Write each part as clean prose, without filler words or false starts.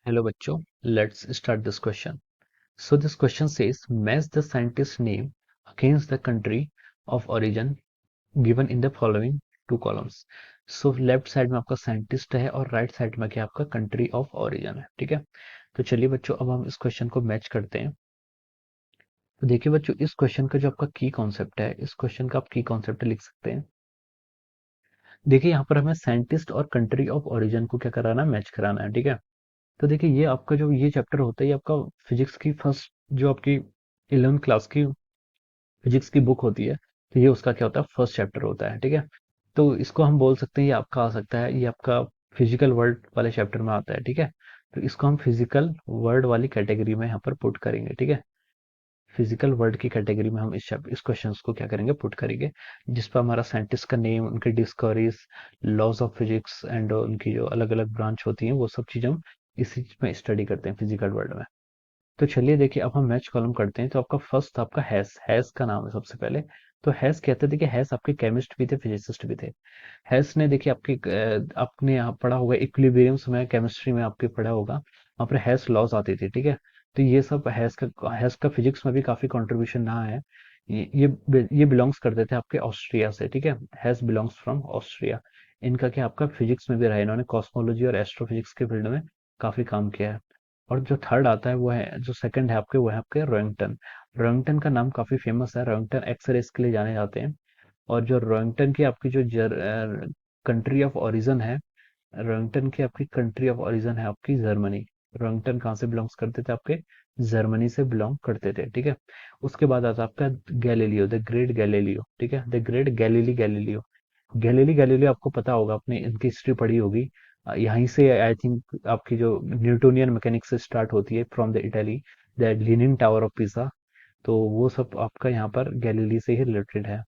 Hello बच्चों, let's start this question. So this question says match the scientist name against the country of origin given in the following two columns. So left side में आपका scientist है और right side में क्या आपका country of origin है। ठीक है, तो चलिए बच्चों अब हम इस क्वेश्चन को मैच करते हैं। तो देखिए बच्चों, इस क्वेश्चन का जो आपका की कॉन्सेप्ट है, इस क्वेश्चन का आप की कॉन्सेप्ट लिख सकते हैं। देखिए यहाँ पर हमें साइंटिस्ट और कंट्री ऑफ ओरिजिन को क्या कराना है, मैच कराना है। ठीक है, तो देखिए ये आपका जो ये चैप्टर होता है, ये आपका फिजिक्स की फर्स्ट जो आपकी 11th क्लास की फिजिक्स की बुक होती है, तो ये उसका क्या होता है, फर्स्ट चैप्टर होता है। ठीक है, तो इसको हम बोल सकते हैं ये आपका आ सकता है, ये आपका फिजिकल वर्ल्ड वाले चैप्टर में आता है। ठीक है, तो इसको हम फिजिकल वर्ल्ड वाली कैटेगरी में यहाँ पर पुट करेंगे। ठीक है, फिजिकल वर्ल्ड की कैटेगरी में हम इस क्वेश्चंस को क्या करेंगे, पुट करेंगे, जिस पर हमारा साइंटिस्ट का नेम, उनकी discoveries, laws of physics and उनकी जो अलग अलग ब्रांच होती हैं, वो सब चीज हम इसी में स्टडी करते हैं फिजिकल वर्ल्ड में। तो चलिए देखिए अब हम मैच कॉलम करते हैं। तो आपका फर्स्ट था आपका हैस, हैस का नाम है सबसे पहले। तो हैस कहते थे, देखिए हैस आपके केमिस्ट भी थे, फिजिसिस्ट भी थे। हैस ने देखिए आपके आपने यहाँ पढ़ा होगा इक्विलिब्रियम्स में, केमिस्ट्री में आपके पढ़ा होगा, वहाँ पर हैस लॉज आती थी। ठीक है, तो ये सब हैस का फिजिक्स में भी काफी कंट्रीब्यूशन रहा है। ये बिलोंग्स करते थे आपके ऑस्ट्रिया से। ठीक है, हैस बिलोंग्स फ्रॉम ऑस्ट्रिया। इनका क्या आपका फिजिक्स में भी रहा है, इन्होंने कॉस्मोलॉजी और एस्ट्रोफिजिक्स के फील्ड में काफी काम किया है। और जो थर्ड आता है वो है, जो सेकंड है आपके, वो है आपके रोइंगटन। रोइंगटन का नाम काफी फेमस है, रोइंगटन एक्सरेस के लिए जाने जाते हैं। और जो रोइंगटन की आपकी जो कंट्री ऑफ ओरिजिन है, रोइंगटन की आपकी कंट्री ऑफ ओरिजिन है आपकी जर्मनी। रोइंगटन कहाँ से बिलोंग्स करते थे, आपके जर्मनी से बिलोंग करते थे। ठीक है, उसके बाद आता है आपका गैलीलियो, द ग्रेट गैलीलियो। ठीक है, the great Galilei Galileo. Galilei Galileo आपको पता होगा, आपने इनकी हिस्ट्री पढ़ी होगी। यहीं से आई थिंक आपकी जो न्यूटोनियन मैकेनिक्स से स्टार्ट होती है, from the Italy, the leaning tower of पिसा। तो वो सब आपका यहाँ पर गैलीली से ही रिलेटेड है।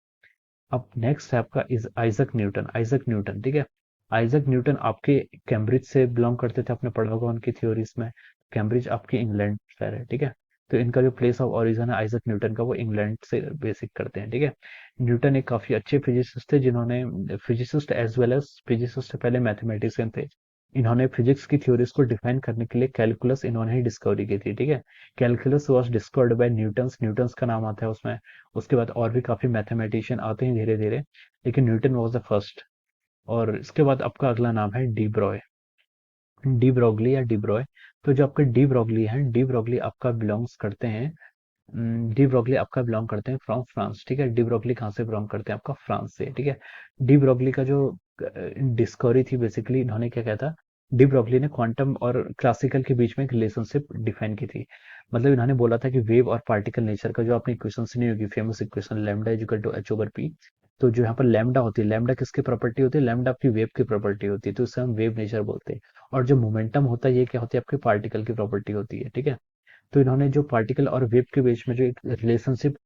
अब नेक्स्ट है आपका is Isaac Newton. Isaac Newton, ठीक है, आइजक न्यूटन आपके कैम्ब्रिज से बिलोंग करते थे, आपने पढ़ा होगा उनकी थ्योरीज में। कैम्ब्रिज आपकी इंग्लैंड शहर है। ठीक है, तो इनका जो प्लेस ऑफ ओरिजिन है आइजक न्यूटन का, वो इंग्लैंड से बेसिक करते हैं। ठीक है, न्यूटन एक काफी अच्छे फिजिसिस्ट थे, जिन्होंने physicist as well as physicist से पहले मैथमेटिशियन थे। इन्होंने फिजिक्स की थ्योरीज को डिफाइन करने के लिए कैलकुलस इन्होंने ही डिस्कवरी की थी। ठीक है, calculus was discovered by Newton's, Newton's का नाम आता है उसमें। उसके बाद और भी काफी मैथमेटिशियन आते हैं धीरे धीरे, लेकिन न्यूटन वाज द फर्स्ट। और इसके बाद आपका अगला नाम है डी ब्रॉय, डी ब्रोगली या डी ब्रॉय। तो जो आपके डी ब्रोगली हैं, डी ब्रोगली आपका बिलोंग्स करते हैं, डी ब्रोगली आपका बिलोंग करते हैं फ्रॉम फ्रांस। ठीक है, डी ब्रोगली कहाँ से बिलोंग करते हैं, आपका फ्रांस से। ठीक है, डी ब्रोगली का जो डिस्कवरी थी, बेसिकली इन्होंने क्या कहता, डी ब्रोगली ने क्वांटम और क्लासिकल के बीच में एक रिलेशनशिप डिफाइन की थी। मतलब इन्होंने बोला था कि वेव और पार्टिकल नेचर का, जो आपने इक्वेशन सुनी होगी, famous equation lambda is equal to H over P. तो जो यहाँ पर लैम्डा होती है, लैम्डा किसकी प्रॉपर्टी होती है, लैम्डा आपकी वेव की प्रॉपर्टी होती है, तो इसे हम वेव नेचर बोलते हैं। और जो मोमेंटम होता है, ये क्या होती है, आपकी पार्टिकल की प्रॉपर्टी होती है। ठीक है, तो इन्होंने जो पार्टिकल और वेव के बीच में जो एक रिलेशनशिप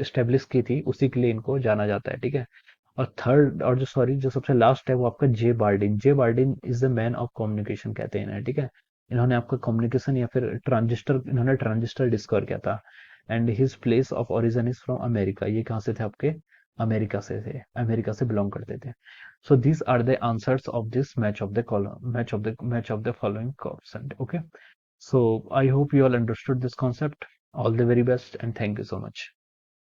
एस्टेब्लिश की थी, उसी के लिए इनको जाना जाता है। ठीक है, और थर्ड और जो सॉरी जो सबसे लास्ट है, वो आपका J Bardeen. J Bardeen is the man of communication कहते हैं इन्हें। ठीक है, इन्होंने आपका कम्युनिकेशन या फिर ट्रांजिस्टर, इन्होंने ट्रांजिस्टर डिस्कवर किया था। And his place of origin is from America. ये कहाँ से थे, आपके अमेरिका से थे, अमेरिका से बिलोंग करते थे। So these are the answers of this match of the column, match of the following question. Okay. So I hope you all understood this concept. All the very best and thank you so much.